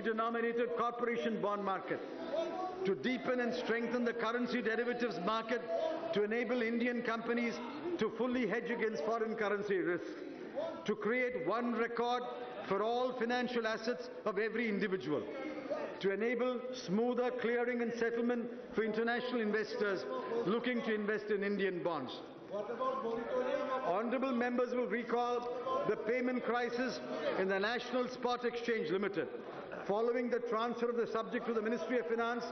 rupee-denominated corporation bond market, to deepen and strengthen the currency derivatives market to enable Indian companies to fully hedge against foreign currency risk, to create one record for all financial assets of every individual, to enable smoother clearing and settlement for international investors looking to invest in Indian bonds. Honourable members will recall the payment crisis in the National Spot Exchange Limited. Following the transfer of the subject to the Ministry of Finance,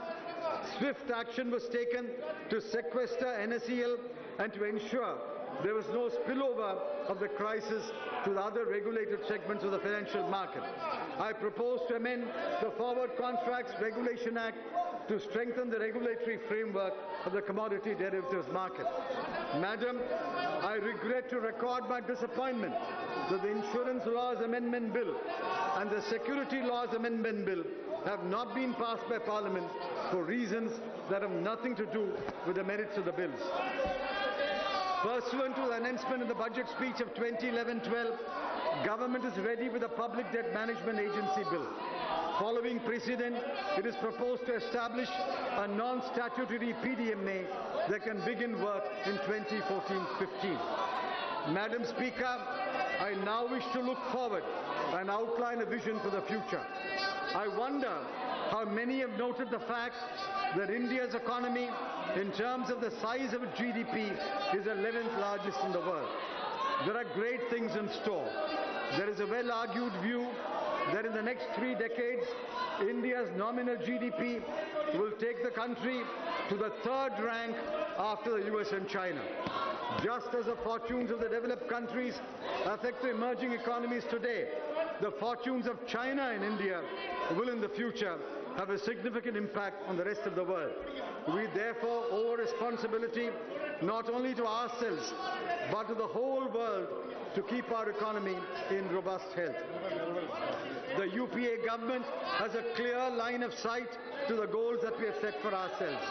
swift action was taken to sequester NSEL and to ensure there was no spillover of the crisis to the other regulated segments of the financial market. I propose to amend the Forward Contracts Regulation Act to strengthen the regulatory framework of the commodity derivatives market. Madam, I regret to record my disappointment that the Insurance Laws Amendment Bill and the Security Laws Amendment Bill have not been passed by Parliament for reasons that have nothing to do with the merits of the bills. Pursuant to the announcement in the budget speech of 2011-12, Government is ready with a Public Debt Management Agency bill. Following precedent, it is proposed to establish a non-statutory PDMA that can begin work in 2014-15. Madam Speaker, I now wish to look forward and outline a vision for the future. I wonder how many have noted the fact that India's economy, in terms of the size of its GDP, is the 11th largest in the world. There are great things in store. There is a well-argued view that in the next 3 decades, India's nominal GDP will take the country to the 3rd rank after the US and China. Just as the fortunes of the developed countries affect the emerging economies today, the fortunes of China and India will in the future have a significant impact on the rest of the world. We therefore owe a responsibility not only to ourselves but to the whole world to keep our economy in robust health. The UPA government has a clear line of sight to the goals that we have set for ourselves.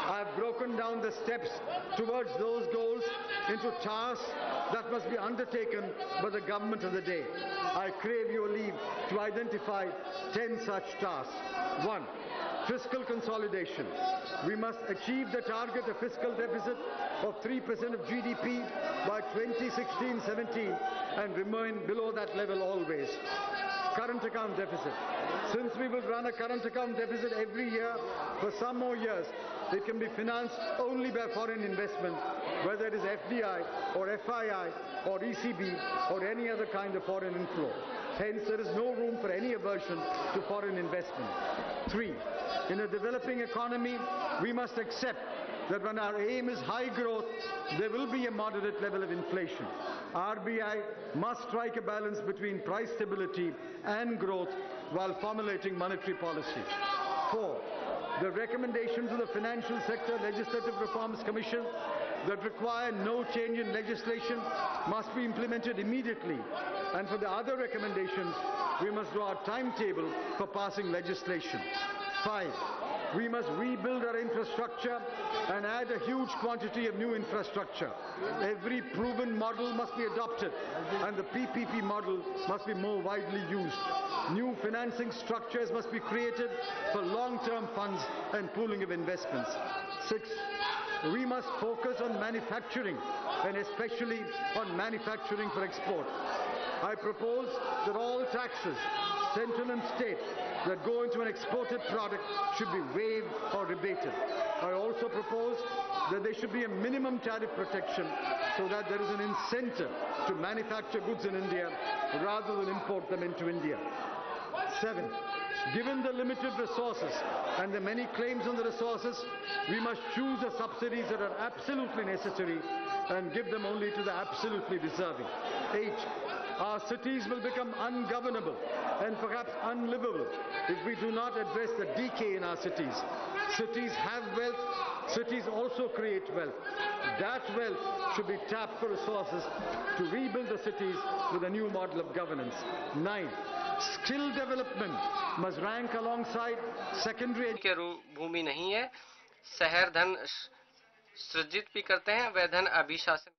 I have broken down the steps towards those goals into tasks that must be undertaken by the government of the day. I crave your leave to identify 10 such tasks. 1. Fiscal consolidation. We must achieve the target of fiscal deficit of 3% of GDP by 2016-17 and remain below that level always. Current account deficit. Since we will run a current account deficit every year for some more years, it can be financed only by foreign investment, whether it is FDI or FII or ECB or any other kind of foreign inflow. Hence, there is no room for any aversion to foreign investment. 3. In a developing economy, we must accept that when our aim is high growth, there will be a moderate level of inflation. RBI must strike a balance between price stability and growth while formulating monetary policy. 4. The recommendations of the Financial Sector Legislative Reforms Commission that require no change in legislation must be implemented immediately. And for the other recommendations, we must draw a timetable for passing legislation. 5. We must rebuild our infrastructure and add a huge quantity of new infrastructure. Every proven model must be adopted and the PPP model must be more widely used. New financing structures must be created for long-term funds and pooling of investments. 6. We must focus on manufacturing and especially on manufacturing for export. I propose that all taxes, central and state, that go into an exported product should be waived or rebated. I also propose that there should be a minimum tariff protection so that there is an incentive to manufacture goods in India rather than import them into India. 7. Given the limited resources and the many claims on the resources, we must choose the subsidies that are absolutely necessary and give them only to the absolutely deserving. 8. Our cities will become ungovernable and perhaps unlivable if we do not address the decay in our cities. Cities have wealth, cities also create wealth. That wealth should be tapped for resources to rebuild the cities with a new model of governance. 9. Skill development must rank alongside secondary के भूमि नहीं है। शहर धन सृजित भी करते हैं, वह धन अभिशासन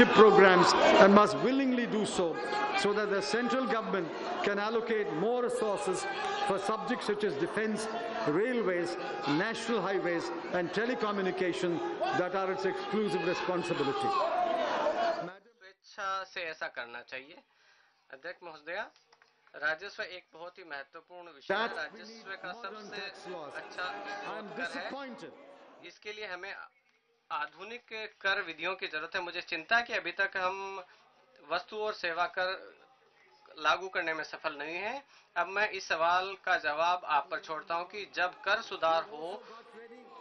programs and must willingly do so that the central government can allocate more resources for subjects such as defense, railways, national highways and telecommunication that are its exclusive responsibility. स्वेच्छा से ऐसा करना चाहिए। अध्यक्ष महोदया, राजस्व एक बहुत ही महत्वपूर्ण विषय है। राजस्व का सबसे अच्छा कर है। इसके लिए हमें आधुनिक कर विधियों की जरूरत है। मुझे चिंता है कि अभी तक हम वस्तु और सेवा कर लागू करने में सफल नहीं हैं। अब मैं इस सवाल का जवाब आप पर छोड़ता हूं कि जब कर सुधार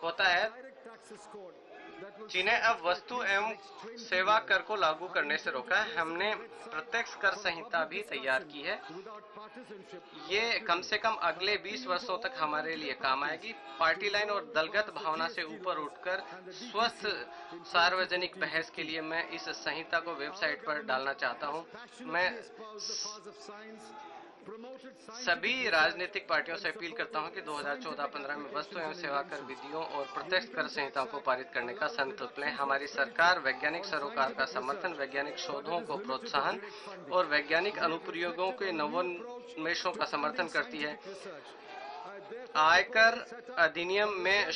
होता है, चीन ने अब वस्तु एवं सेवा कर को लागू करने से रोका है। हमने प्रत्यक्ष कर संहिता भी तैयार की है। ये कम से कम अगले 20 वर्षों तक हमारे लिए काम आएगी। पार्टी लाइन और दलगत भावना से ऊपर उठकर स्वस्थ सार्वजनिक बहस के लिए मैं इस संहिता को वेबसाइट पर डालना चाहता हूं। मैं सभी राजनीतिक पार्टियों से अपील करता हूं कि 2014-15 में वस्तु एवं सेवा कर विधियों और प्रत्यक्ष कर संहिताओं को पारित करने का संकल्प लें। हमारी सरकार वैज्ञानिक सरोकार का समर्थन, वैज्ञानिक शोधों को प्रोत्साहन और वैज्ञानिक अनुप्रयोगों के नवोन्मेषों का समर्थन करती है। आयकर अधिनियम में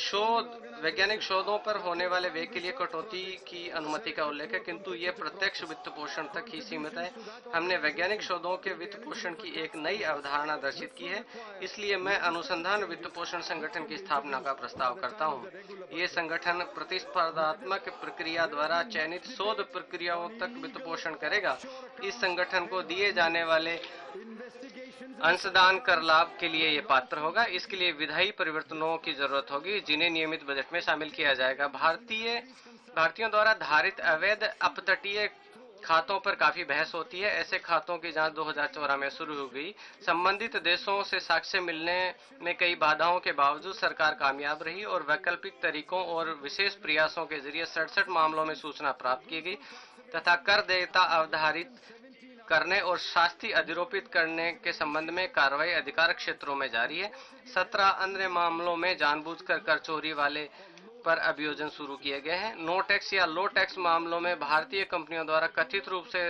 वैज्ञानिक शोधों पर होने वाले व्यय के लिए कटौती की अनुमति का उल्लेख है, किंतु ये प्रत्यक्ष वित्त पोषण तक ही सीमित है। हमने वैज्ञानिक शोधों के वित्त पोषण की एक नई अवधारणा दर्शित की है। इसलिए मैं अनुसंधान वित्त पोषण संगठन की स्थापना का प्रस्ताव करता हूँ। ये संगठन प्रतिस्पर्धात्मक प्रक्रिया द्वारा चयनित शोध प्रक्रियाओं तक वित्त पोषण करेगा। इस संगठन को दिए जाने वाले अंशदान कर लाभ के लिए ये पात्र होगा। इसके लिए विधायी परिवर्तनों की जरूरत होगी, जिन्हें नियमित बजट में शामिल किया जाएगा। भारतीयों द्वारा धारित अवैध अपतटीय खातों पर काफी बहस होती है। ऐसे खातों की जांच 2014 में शुरू हो गई। संबंधित देशों से साक्ष्य मिलने में कई बाधाओं के बावजूद सरकार कामयाब रही और वैकल्पिक तरीकों और विशेष प्रयासों के जरिए 67 मामलों में सूचना प्राप्त की गई तथा कर देयता अवधारित करने और शास्ति अधिरोपित करने के संबंध में कार्रवाई अधिकार क्षेत्रों में जारी है। 17 अन्य मामलों में जानबूझकर कर चोरी वाले पर अभियोजन शुरू किए गए हैं। नो टैक्स या लो टैक्स मामलों में भारतीय कंपनियों द्वारा कथित रूप से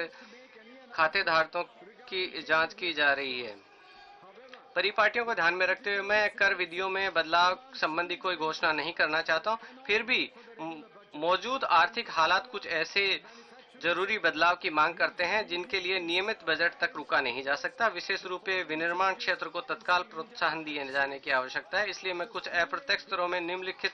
खातेधारकों की जांच की जा रही है। परिपाटियों को ध्यान में रखते हुए मैं कर विधियों में बदलाव संबंधी कोई घोषणा नहीं करना चाहता हूं। फिर भी मौजूद आर्थिक हालात कुछ ऐसे जरूरी बदलाव की मांग करते हैं जिनके लिए नियमित बजट तक रुका नहीं जा सकता। विशेष रूप से विनिर्माण क्षेत्र को तत्काल प्रोत्साहन दिए जाने की आवश्यकता है। इसलिए मैं कुछ अप्रत्यक्ष स्तरों में निम्नलिखित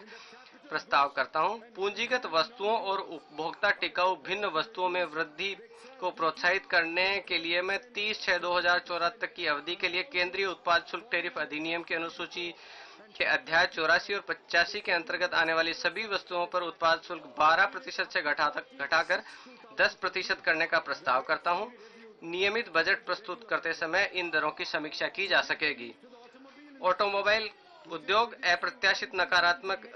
प्रस्ताव करता हूं। पूंजीगत वस्तुओं और उपभोक्ता टिकाऊ भिन्न वस्तुओं में वृद्धि को प्रोत्साहित करने के लिए मैं 30/6/2014 तक की अवधि के लिए केंद्रीय उत्पाद शुल्क टैरिफ अधिनियम की अनुसूची के अध्याय 84 और 85 के अंतर्गत आने वाली सभी वस्तुओं पर उत्पाद शुल्क 12% से घटाकर 10% करने का प्रस्ताव करता हूं। नियमित बजट प्रस्तुत करते समय इन दरों की समीक्षा की जा सकेगी। ऑटोमोबाइल उद्योग अप्रत्याशित नकारात्मक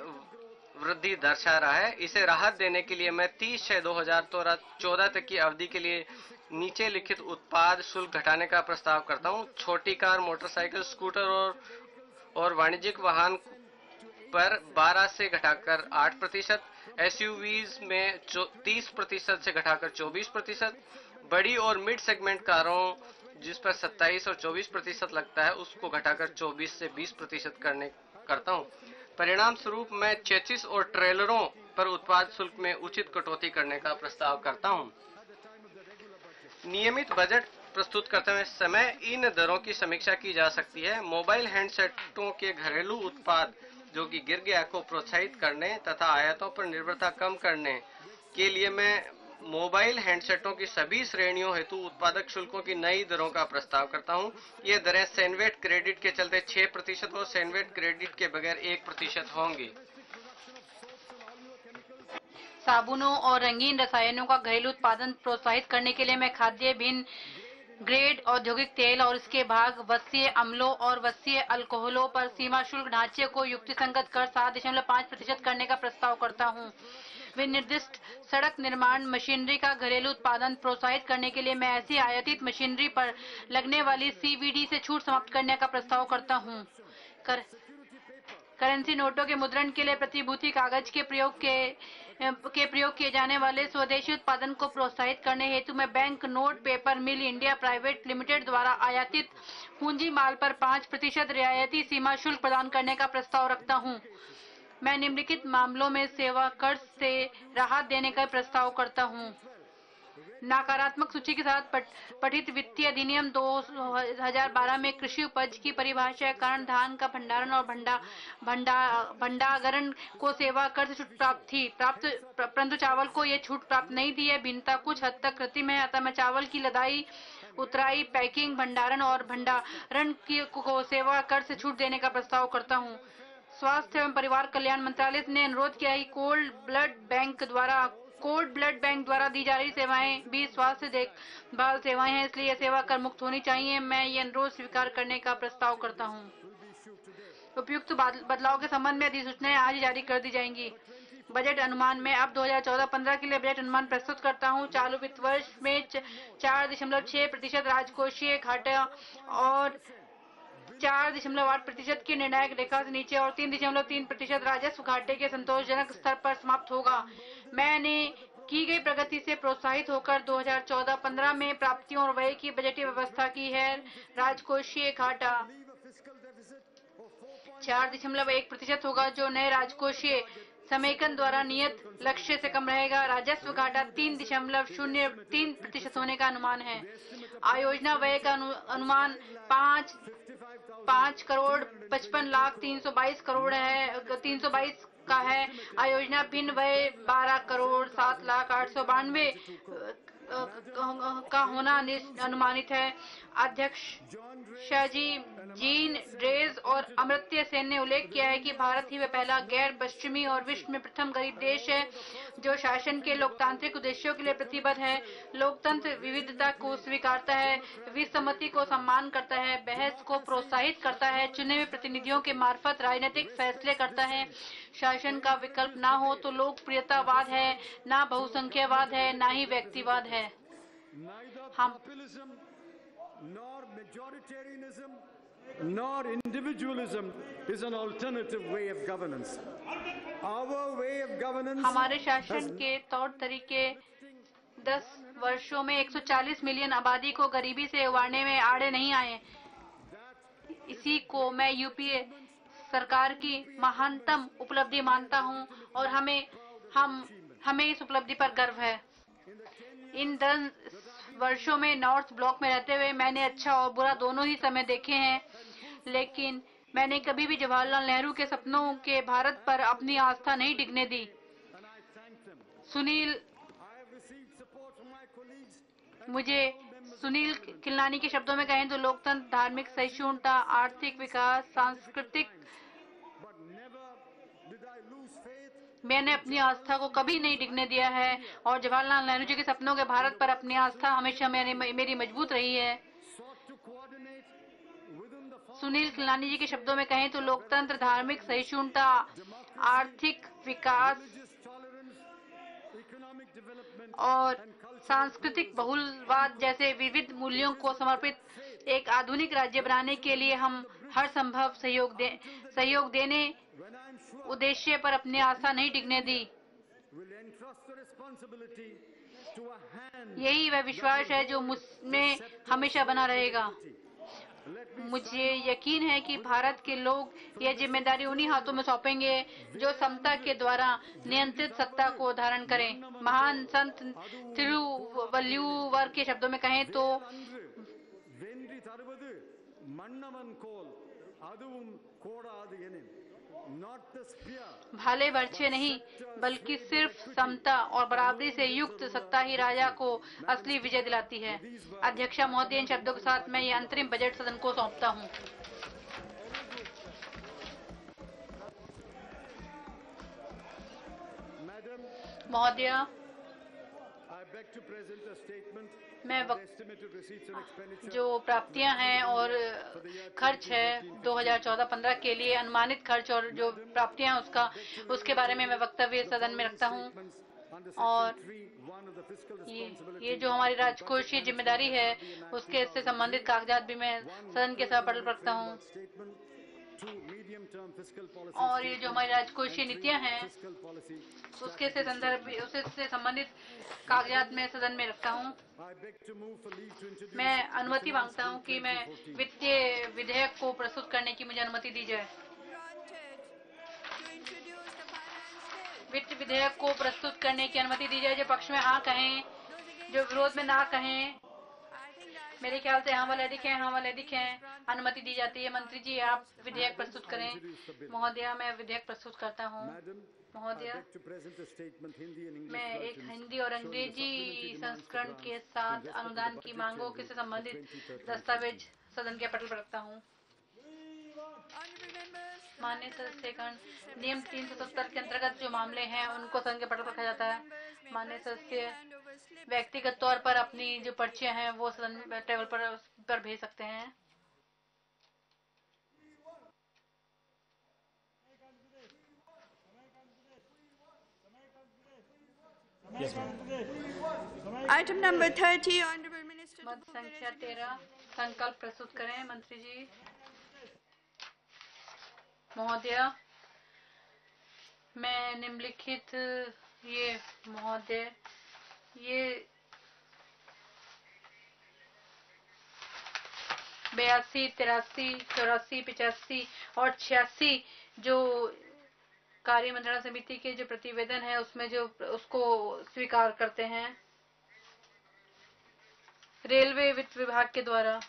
वृद्धि दर्शा रहा है। इसे राहत देने के लिए मैं 30/6/2014 तक की अवधि के लिए नीचे लिखित उत्पाद शुल्क घटाने का प्रस्ताव करता हूं। छोटी कार, मोटरसाइकिल, स्कूटर और वाणिज्यिक वाहन पर 12 से घटाकर 8%, एसयूवीज में 30% से घटाकर 24%, बड़ी और मिड सेगमेंट कारों जिस पर 27 और 24% लगता है उसको घटाकर 24 से 20% करता हूं। परिणाम स्वरूप मैं चेसिस और ट्रेलरों पर उत्पाद शुल्क में उचित कटौती करने का प्रस्ताव करता हूं। नियमित बजट प्रस्तुत करते समय इन दरों की समीक्षा की जा सकती है। मोबाइल हैंडसेटों के घरेलू उत्पाद जो कि गिर गया को प्रोत्साहित करने तथा आयातों पर निर्भरता कम करने के लिए मैं मोबाइल हैंडसेटों की सभी श्रेणियों हेतु उत्पादक शुल्कों की नई दरों का प्रस्ताव करता हूं। ये दरें सैनवेट क्रेडिट के चलते 6% और सैनवेट क्रेडिट के बगैर 1% होंगी। साबुनों और रंगीन रसायनों का घरेलू उत्पादन प्रोत्साहित करने के लिए मैं खाद्य भिन्न ग्रेड औद्योगिक तेल और इसके भाग वसीय अम्लों और वसीय अल्कोहलों पर सीमा शुल्क ढांचे को युक्तिसंगत कर 7.5% करने का प्रस्ताव करता हूं। विनिर्दिष्ट सड़क निर्माण मशीनरी का घरेलू उत्पादन प्रोत्साहित करने के लिए मैं ऐसी आयातित मशीनरी पर लगने वाली CVD से छूट समाप्त करने का प्रस्ताव करता हूं। करेंसी नोटों के मुद्रण के लिए प्रतिभूति कागज के प्रयोग के के प्रयोग किए जाने वाले स्वदेशी उत्पादन को प्रोत्साहित करने हेतु मैं बैंक नोट पेपर मिल इंडिया प्राइवेट लिमिटेड द्वारा आयातित पूंजी माल पर 5% रियायती सीमा शुल्क प्रदान करने का प्रस्ताव रखता हूं। मैं निम्नलिखित मामलों में सेवा कर से राहत देने का प्रस्ताव करता हूं। नकारात्मक सूची के साथ पठित वित्तीय अधिनियम 2012 में कृषि उपज की परिभाषा के कारण धान का भंडारण और भंडारण को सेवा कर से छूट प्राप्त थी, परंतु चावल को यह छूट प्राप्त नहीं थी। यह भिन्नता कुछ हद तक कृत्रिम है। अतः मैं चावल की लदाई, उतराई, पैकिंग, भंडारण और भंडारण को सेवा कर से छूट देने का प्रस्ताव करता हूँ। स्वास्थ्य एवं परिवार कल्याण मंत्रालय ने अनुरोध किया है कि कोल्ड ब्लड बैंक द्वारा दी जा रही सेवाएं भी स्वास्थ्य देखभाल सेवाएं हैं, इसलिए यह सेवा कर मुक्त होनी चाहिए। मैं ये अनुरोध स्वीकार करने का प्रस्ताव करता हूं। उपयुक्त बदलाव के संबंध में अधिसूचनाएं आज ही जारी कर दी जाएंगी। बजट अनुमान में अब 2014-15 के लिए बजट अनुमान प्रस्तुत करता हूं। चालू वित्त वर्ष में 4.6% राजकोषीय घाटा और 4.8% की निर्णायक रेखा से नीचे और 3.3% राजस्व घाटे के संतोषजनक स्तर पर समाप्त होगा। मैंने की गई प्रगति से प्रोत्साहित होकर 2014-15 में प्राप्तियों और व्यय की बजटीय व्यवस्था की है। राजकोषीय घाटा 4.1% होगा, जो नए राजकोषीय समेकन द्वारा नियत लक्ष्य से कम रहेगा। राजस्व घाटा 3.03% होने का अनुमान है। आयोजना व्यय का अनुमान 5,55,322 करोड़ है, 322 का है। आयोजना भिन्न व्यय 12,07,892 का होना अनुमानित है। अध्यक्ष शाहजी जीन ड्रेज और अमर्त्य सेन ने उल्लेख किया है कि भारत ही वह पहला गैर पश्चिमी और विश्व में प्रथम गरीब देश है जो शासन के लोकतांत्रिक उद्देश्यों के लिए प्रतिबद्ध है। लोकतंत्र विविधता को स्वीकारता है, विसम्मति को सम्मान करता है, बहस को प्रोत्साहित करता है, चुने हुए प्रतिनिधियों के मार्फत राजनीतिक फैसले करता है। शासन का विकल्प ना हो तो लोकप्रियतावाद है, ना बहुसंख्यवाद है, ना ही व्यक्तिवाद है। हम nor majoritarianism nor individualism is an alternative way of governance. Our way of governance हमारे शासन के तौर तरीके 10 वर्षों में 140 मिलियन आबादी को गरीबी से उबारने में आड़े नहीं आए। इसी को मैं यूपीए सरकार की महानतम उपलब्धि मानता हूं और हमें इस उपलब्धि पर गर्व है। इन 10 वर्षों में नॉर्थ ब्लॉक में रहते हुए मैंने अच्छा और बुरा दोनों ही समय देखे हैं, लेकिन मैंने कभी भी जवाहरलाल नेहरू के सपनों के भारत पर अपनी आस्था नहीं डिगने दी। सुनील किलनानी के शब्दों में कहें तो लोकतंत्र, धार्मिक सहिष्णुता, आर्थिक विकास, सांस्कृतिक, मैंने अपनी आस्था को कभी नहीं डिगने दिया है और जवाहरलाल नेहरू जी के सपनों के भारत पर अपनी आस्था हमेशा मेरी मजबूत रही है। सुनील किलनानी जी के शब्दों में कहें तो लोकतंत्र, धार्मिक सहिष्णुता, आर्थिक विकास और सांस्कृतिक बहुलवाद जैसे विविध मूल्यों को समर्पित एक आधुनिक राज्य बनाने के लिए हम हर संभव सहयोग देने उद्देश्य पर अपनी आस्था नहीं डिगने दी। यही वह विश्वास है जो मुझमें हमेशा बना रहेगा। मुझे यकीन है कि भारत के लोग यह जिम्मेदारी उन्हीं हाथों में सौंपेंगे जो समता के द्वारा नियंत्रित सत्ता को धारण करें। महान संत तिरुवल्लुवर के शब्दों में कहें तो भाले बर्छे नहीं बल्कि सिर्फ समता और बराबरी से युक्त सत्ता ही राजा को असली विजय दिलाती है। अध्यक्षा महोदय, इन शब्दों के साथ मैं ये अंतरिम बजट सदन को सौंपता हूँ। महोदय, मैं जो प्राप्तियां हैं और खर्च है 2014-15 के लिए अनुमानित खर्च और जो प्राप्तियां उसके बारे में मैं वक्तव्य सदन में रखता हूं। और ये जो हमारी राजकोषीय जिम्मेदारी है उसके से संबंधित कागजात भी मैं सदन के सभापटल पर रखता हूं। to medium-term fiscal policy और ये जो हमारी राजकोषीय नीतियां हैं fiscal policy. उसके से संबंधित कागजात में सदन में रखता हूँ। I beg to move for leave to introduce मैं अनुमति मांगता हूँ कि मैं 2014. वित्तीय विधेयक को प्रस्तुत करने की मुझे अनुमति दी जाए। Granted to introduce the finance bill. वित्त विधेयक को प्रस्तुत करने की अनुमति दी जाए। जो पक्ष में हाँ कहें, जो विरोध में ना कहें। I think that मेरे ख्याल से हाँ वाले अधिक हैं, हाँ वाले अधिक हैं। अनुमति दी जाती है। मंत्री जी आप विधेयक प्रस्तुत करें। महोदया मैं विधेयक प्रस्तुत करता हूँ। Madam, I महोदया beg to present a statement Hindi and English मैं एक versions हिंदी और showing the अंग्रेजी supplementary demands for संस्करण grants के in साथ respect of the अनुदान की budget मांगों table से for संबंधित 2013. दस्तावेज सदन के पटल पर रखता हूँ। honorable members, the माननीय matter सदस्यगण, under नियम 370 के अंतर्गत जो मामले हैं उनको सदन के पटल पर रखा जाता है। माननीय सदस्य hand over slip. व्यक्तिगत तौर पर अपनी जो पर्चियां हैं वो सदन टेबल पर भेज सकते हैं। Item number 30, honorable minister. to मत move the संख्या resolution. 13 संकल्प प्रस्तुत करें मंत्री जी। महोदया मैं निम्नलिखित ये 82, 83, 84, 85 और 86 जो कार्य मंत्रणा समिति के जो प्रतिवेदन है उसमें जो उसको स्वीकार करते हैं। रेलवे वित्त विभाग के द्वारा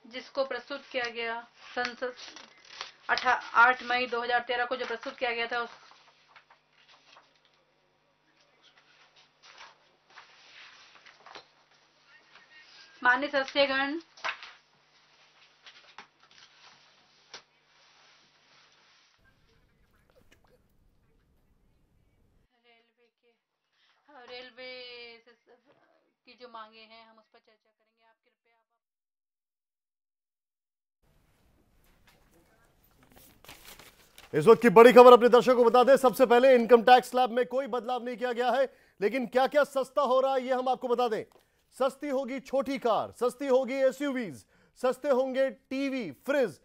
जिसको प्रस्तुत किया गया संसद 8 मई 2013 को जो प्रस्तुत किया गया था उस माननीय सदस्यगण, रेलवे की जो मांगे हैं हम उस पर चर्चा करेंगे। आप कृपया इस वक्त की बड़ी खबर अपने दर्शकों को बता दें। सबसे पहले इनकम टैक्स स्लैब में कोई बदलाव नहीं किया गया है, लेकिन क्या क्या सस्ता हो रहा है ये हम आपको बता दें। सस्ती होगी छोटी कार, सस्ती होगी एसयूवीज, सस्ते होंगे टीवी, फ्रिज,